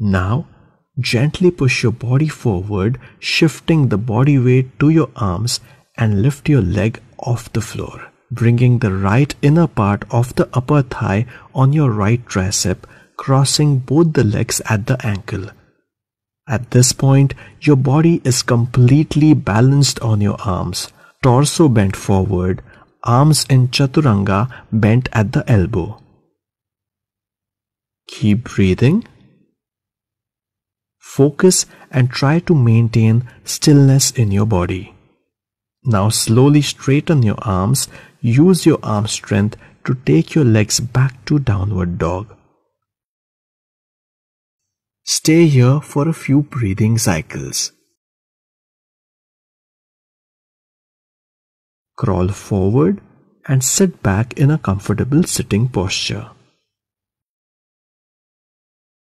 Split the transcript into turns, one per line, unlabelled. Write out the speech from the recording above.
Now, gently push your body forward, shifting the body weight to your arms, and lift your leg off the floor, bringing the right inner part of the upper thigh on your right tricep, crossing both the legs at the ankle. At this point, your body is completely balanced on your arms, torso bent forward, arms in chaturanga bent at the elbow. Keep breathing. Focus and try to maintain stillness in your body. Now slowly straighten your arms. Use your arm strength to take your legs back to downward dog. Stay here for a few breathing cycles. Crawl forward and sit back in a comfortable sitting posture.